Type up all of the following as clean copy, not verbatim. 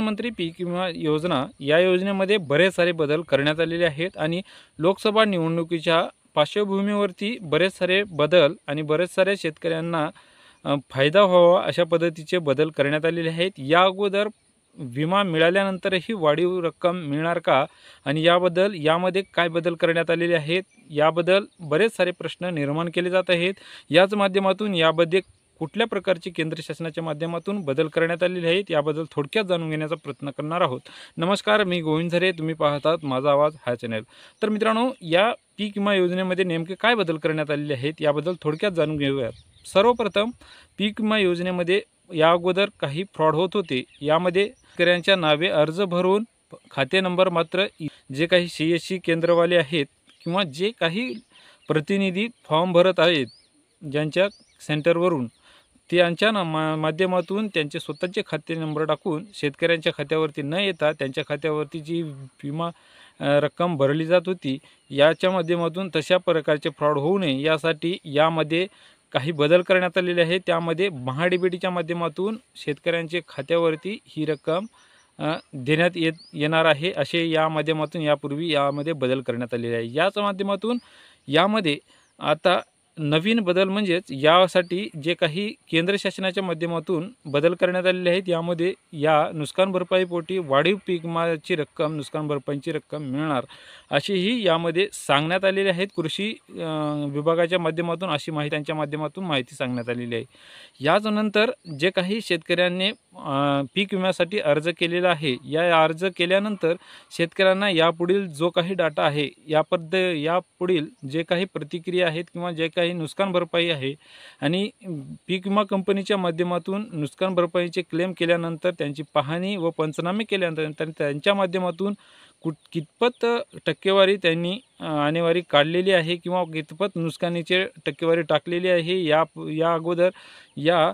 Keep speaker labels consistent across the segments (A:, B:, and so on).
A: प्रधानमंत्री पीक विमा योजना या योजनेमध्ये बरेच सारे बदल करण्यात आलेले आहेत आणि लोकसभा निवडणुकीच्या पार्श्वभूमीवरती बरेच सारे बदल आणि बरेच सारे शेतकऱ्यांना फायदा व्हावा अशा पद्धतीचे बदल करण्यात आलेले आहेत। या अगोदर विमा मिळाल्यानंतरही वाढीव रक्कम मिळणार का आणि यामध्ये काय बदल करण्यात आलेले आहेत याबद्दल बरेच सारे प्रश्न निर्माण केले जात आहेत। याच माध्यमातून यामध्ये कुठल्या प्रकारचे केंद्र शासनाच्या माध्यमातून बदल करण्यात आलेले आहेत याबद्दल थोडक्यात जाणून घेण्याचा प्रयत्न करणार आहोत। नमस्कार, मी गोविंद झरे, तुम्ही पाहतात माझा आवाज हा चॅनल। तर मित्रांनो, या पीक विमा योजनेमध्ये नेमके काय बदल करण्यात आलेले आहेत याबद्दल थोडक्यात जाणून घेऊयात। सर्वप्रथम पीक विमा योजनेमध्ये या अगोदर काही फ्रॉड होत होते। यामध्ये शेतकऱ्यांच्या नावे अर्ज भरून खाते नंबर मात्र जे काही CSC केंद्रवाले आहेत किंवा जे काही प्रतिनिधी फॉर्म भरत आहेत ज्यांच्या सेंटरवरून त्यांच्या माध्यमातून त्यांचे स्वतःचे खाते नंबर टाकून शेतकऱ्यांच्या खात्यावरती न येता त्यांच्या खात्यावरती जी विमा रक्कम भरली जात होती याच्या माध्यमातून तशा प्रकारचे फ्रॉड होऊ नये यासाठी यामध्ये काही बदल करण्यात आलेले आहेत। त्यामध्ये महाडीबीटीच्या माध्यमातून शेतकऱ्यांच्या खात्यावरती ही रक्कम देण्यात येणार आहे असे या माध्यमातून यापूर्वी यामध्ये बदल करण्यात आलेले आहे। याच माध्यमातून यामध्ये आता नवीन बदल म्हणजेच यासाठी जे काही केंद्र शासनाच्या माध्यमातून बदल करण्यात आलेले आहेत यामध्ये या नुकसान भरपाईपोटी वाढीव पीक विम्याची रक्कम नुकसान भरपाईची रक्कम मिळणार अशीही यामध्ये सांगण्यात आलेले आहेत। कृषी विभागाच्या माध्यमातून अशी माहिती त्यांच्या माध्यमातून माहिती सांगण्यात आलेली आहे। याचनंतर जे काही शेतकऱ्यांनी पीक विम्यासाठी अर्ज केलेला आहे या अर्ज केल्यानंतर शेतकऱ्यांना यापुढील जो काही डाटा आहे यापुढील जे काही प्रतिक्रिया आहेत किंवा जे काही नुकसान भरपाई आहे आणि पीक विमा कंपनीच्या माध्यमातून नुकसान भरपाईचे क्लेम केल्यानंतर त्यांची पाहणी व पंचनामे केल्यानंतर त्यांच्या माध्यमातून कितपत टक्केवारी त्यांनी आणेवारी काढलेली आहे किंवा कितपत नुकसानीचे टक्केवारी टाकलेली आहे या अगोदर या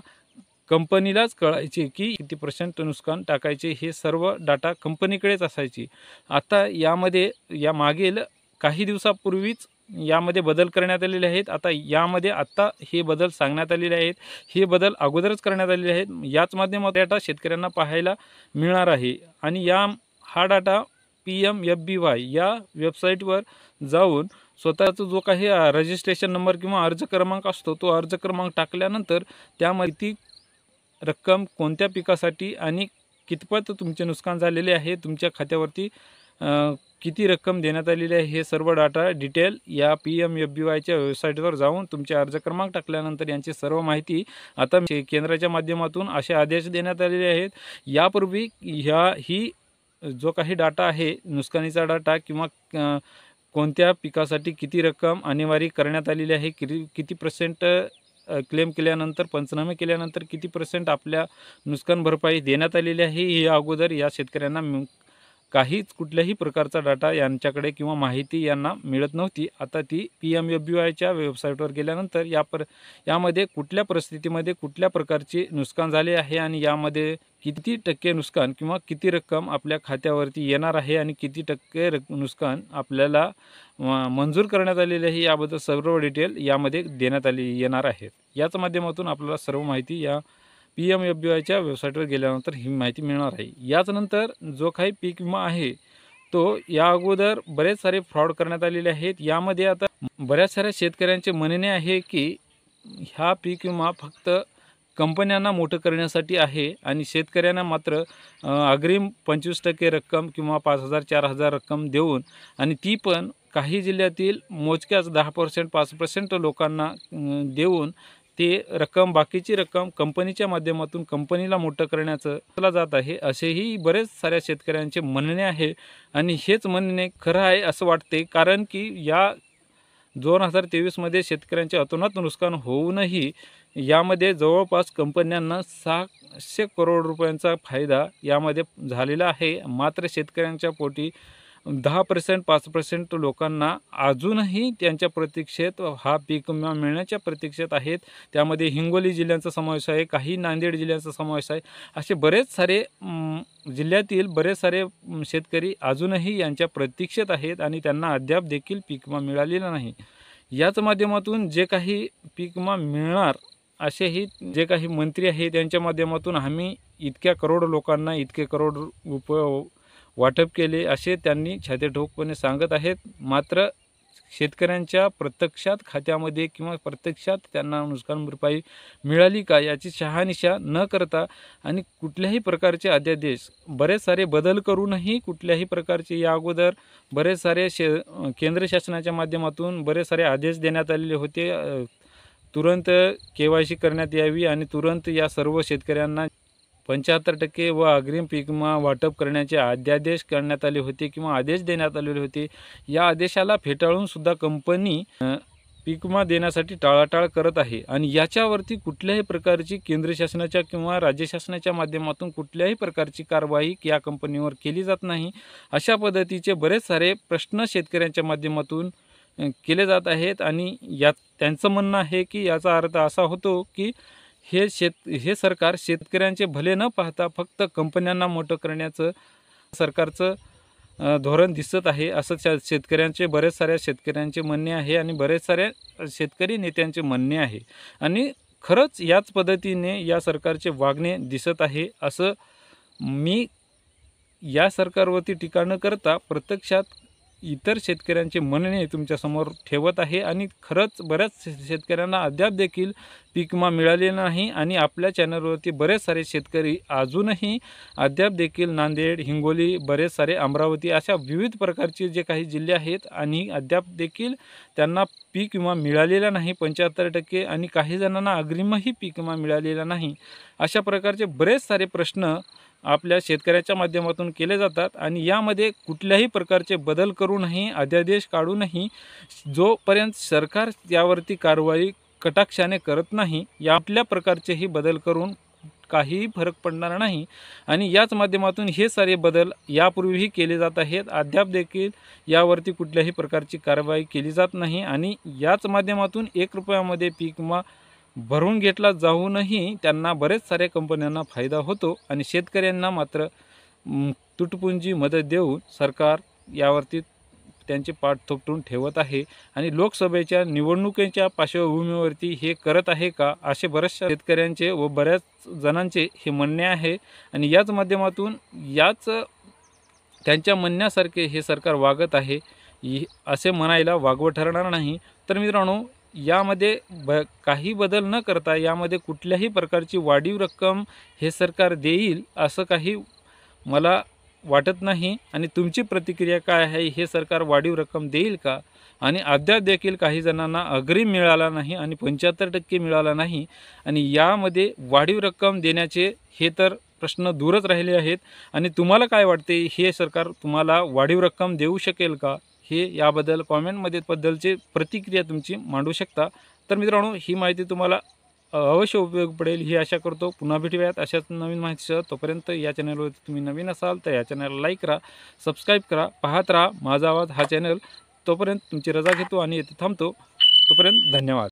A: कंपनीलाच कळायचे की किती % नुकसान टाकायचे हे सर्व डाटा कंपनीकडेच असायची। आता यामध्ये या मागील काही दिवसापूर्वीच यामध्ये बदल करण्यात आलेले आहेत। आता हे बदल सांगण्यात आलेले आहेत। हे बदल अगोदरच करण्यात आलेले आहेत। याच माध्यमातून डाटा शेतकऱ्यांना पाहायला मिळणार आहे आणि हा डाटा PMFBY या वेबसाईटवर जाऊन स्वतःचा जो काही रजिस्ट्रेशन नंबर किंवा अर्ज क्रमांक असतो तो अर्ज क्रमांक टाकल्यानंतर त्यामध्ये रक्कम कोणत्या पिकासाठी आणि कितपत तुमचे नुकसान झालेले आहे, तुमच्या खात्यावरती किती रक्कम देण्यात आलेली आहे हे सर्व डाटा डिटेल या PMFBYच्या वेबसाईटवर जाऊन तुमचे अर्ज क्रमांक टाकल्यानंतर यांची सर्व माहिती आता केंद्राच्या माध्यमातून असे आदेश देण्यात आलेले आहेत। यापूर्वी ही जो काही डाटा आहे नुकसानीचा डाटा किंवा कोणत्या पिकासाठी किती रक्कम आणेवारी करण्यात आलेली आहे, किती % क्लेम केल्यानंतर पंचनामे केल्यानंतर किती % आपल्या नुकसान भरपाई देण्यात आलेली आहे हे अगोदर या शेतकऱ्यांना कुठल्याही प्रकारचा डाटा यांच्याकडे किंवा माहिती यांना मिळत नव्हती। आता ती PMFBYच्या वेबसाईटवर गेल्यानंतर यामध्ये कुठल्या परिस्थितीमध्ये कुठल्या प्रकारचे नुकसान झाले आहे आणि यामध्ये किती टक्के नुकसान किंवा किती रक्कम आपल्या खात्यावरती येणार आहे आणि किती टक्के नुकसान आपल्याला मंजूर करण्यात आलेले आहे याबद्दल सर्व डिटेल यामध्ये देण्यात येणार आहे। याच माध्यमातून आपल्याला सर्व माहिती या PMFBYच्या वेबसाईटवर गेल्यानंतर ही माहिती मिळणार आहे। याचनंतर जो काही पीक विमा आहे तो या अगोदर बरेच सारे फ्रॉड करण्यात आलेले आहेत। यामध्ये आता बऱ्याच साऱ्या शेतकऱ्यांचे म्हणणे आहे की हा पीक विमा फक्त कंपन्यांना मोठं करण्यासाठी आहे आणि शेतकऱ्यांना मात्र अग्रिम 25% रक्कम किंवा 5,000 4,000 रक्कम देऊन आणि ती पण काही जिल्ह्यातील मोजक्याच 10% 5% लोकांना देऊन ते बाकीची रक्कम कंपनीच्या माध्यमातून कंपनीला मोठं करण्याचं जात आहे असेही बरेच साऱ्या शेतकऱ्यांचे म्हणणे आहे आणि हेच म्हणणे खरं आहे असं वाटते। कारण की या 2023 शेतकऱ्यांचे अतोनात नुकसान होऊनही यामध्ये जवळपास कंपन्यांना 600 करोड रुपयांचा फायदा यामध्ये झालेला आहे। मात्र शेतकऱ्यांच्या पोटी 10% 5% लोकांना अजूनही त्यांच्या प्रतीक्षेत हा पीक विमा मिळण्याच्या प्रतीक्षेत आहेत। त्यामध्ये हिंगोली जिल्ह्याचा समावेश आहे, काही नांदेड जिल्ह्याचा समावेश आहे। असे बरेच सारे जिल्ह्यातील बरेच सारे शेतकरी अजूनही यांच्या प्रतीक्षेत आहेत आणि त्यांना अद्याप देखील पीक विमा मिळालेला नाही। याच माध्यमातून जे काही पीक विमा मिळणार असेही जे काही मंत्री आहेत त्यांच्या माध्यमातून आम्ही इतक्या करोड लोकांना इतके करोड रुपये वाटप केले असे त्यांनी छातीठोकपणे सांगत आहेत. मात्र शेतकऱ्यांच्या प्रत्यक्षात खात्यामध्ये किंवा प्रत्यक्षात त्यांना नुकसान भरपाई मिळाली का याची शहानिशा न करता आणि कुठल्याही प्रकारचे अध्यादेश बरेच सारे बदल करूनही कुठल्याही प्रकारचे या अगोदर बरेच सारे केंद्र शासनाच्या माध्यमातून बरेच सारे आदेश देण्यात आलेले होते. तुरंत KYC करण्यात यावी आणि तुरंत या सर्व शेतकऱ्यांना 75% व अग्रिम पीक विमा वाटप करण्याचे अध्यादेश करण्यात आले होते किंवा आदेश देण्यात आलेले होते. या आदेशाला फेटाळून सुद्धा कंपनी पीक विमा देण्यासाठी टाळाटाळ करत आहे आणि याच्यावरती कुठल्याही प्रकारची केंद्र शासनाच्या किंवा राज्य शासनाच्या माध्यमातून कुठल्याही प्रकारची कारवाई या कंपनीवर केली जात नाही. अशा पद्धतीचे बरेच सारे प्रश्न शेतकऱ्यांच्या माध्यमातून केले जात आहेत आणि यात त्यांचं म्हणणं आहे की याचा अर्थ असा होतो की हे सरकार शेतकऱ्यांचे भले न पाहता फक्त कंपन्यांना मोठं करण्याचं सरकारचं धोरण दिसत आहे असं शेतकऱ्यांचे बरेच साऱ्या शेतकऱ्यांचे म्हणणे आहे आणि बरेच साऱ्या शेतकरी नेत्यांचे म्हणणे आहे. आणि खरंच याच पद्धतीने या सरकारचे वागणे दिसत आहे. असं मी या सरकारवरती टीका न करता प्रत्यक्षात इतर शेतकऱ्यांचे म्हणणे तुमच्यासमोर ठेवत आहे. आणि खरंच बऱ्याच शेतकऱ्यांना अद्याप देखील पीक विमा मिळालेला नाही आणि आपल्या चॅनलवरती बरेच सारे शेतकरी अजूनही अद्याप देखील नांदेड, हिंगोली, बरेच सारे अमरावती अशा विविध प्रकारचे जे काही जिल्हे आहेत आणि अद्याप देखील त्यांना पीक विमा मिळालेला नाही 75% आणि काही जणांना अग्रिमही पीक विमा मिळालेला नाही. अशा प्रकारचे बरेच सारे प्रश्न आपल्या शेतकऱ्याच्या माध्यमातून केले जातात आणि यामध्ये कुठल्याही प्रकारचे बदल करूनही अध्यादेश काढूनही जोपर्यंत सरकार यावरती कारवाई कटाक्षाने करत नाही या आपल्या प्रकारचेही बदल करून काहीही फरक पडणार नाही. आणि याच माध्यमातून हे सारे बदल यापूर्वीही केले जात आहेत. अद्याप देखील यावरती कुठल्याही प्रकारची कारवाई केली जात नाही आणि याच माध्यमातून 1 रुपयामध्ये पीक विमा भरून घेतला जाऊनही त्यांना बरेच साऱ्या कंपन्यांना फायदा होतो आणि शेतकऱ्यांना मात्र तुटपुंजी मदत देऊन सरकार यावरती त्यांचे पाठ थोपटून ठेवत आहे. आणि लोकसभेच्या निवडणुकीच्या पार्श्वभूमीवरती हे करत आहे का असे बऱ्याचशा शेतकऱ्यांचे व बऱ्याच जणांचे हे म्हणणे आहे. आणि याच माध्यमातून याच त्यांच्या म्हणण्यासारखे हे सरकार वागत आहे असे म्हणायला वागवं ठरणार नाही. तर मित्रांनो, यामध्ये काही बदल न करता यामध्ये कुठल्याही प्रकारची वाढीव रक्कम हे सरकार देईल असं काही मला वाटत नाही. आणि तुमची प्रतिक्रिया काय आहे? हे सरकार वाढीव रक्कम देईल का? आणि अद्याप देखील काही जणांना अग्रिम मिळाला नाही आणि 75% मिळाला नाही आणि यामध्ये वाढीव रक्कम देण्याचे हे तर प्रश्न दूरच राहिले आहेत. आणि तुम्हाला काय वाटते, हे सरकार तुम्हाला वाढीव रक्कम देऊ शकेल का? हे याबद्दल कॉमेंटमध्ये बद्दलची प्रतिक्रिया तुमची मांडू शकता. तर मित्रांनो, ही माहिती तुम्हाला अवश्य उपयोग पडेल ही आशा करतो. पुन्हा भेटूयात अशाच नवीन माहितीसह. तोपर्यंत या चॅनलवरती तुम्ही नवीन असाल तर या चॅनलला लाईक करा, सबस्क्राईब करा, पाहत राहा माझा आवाज हा चॅनल. तोपर्यंत तुमची रजा घेतो आणि येथे थांबतो. तोपर्यंत धन्यवाद.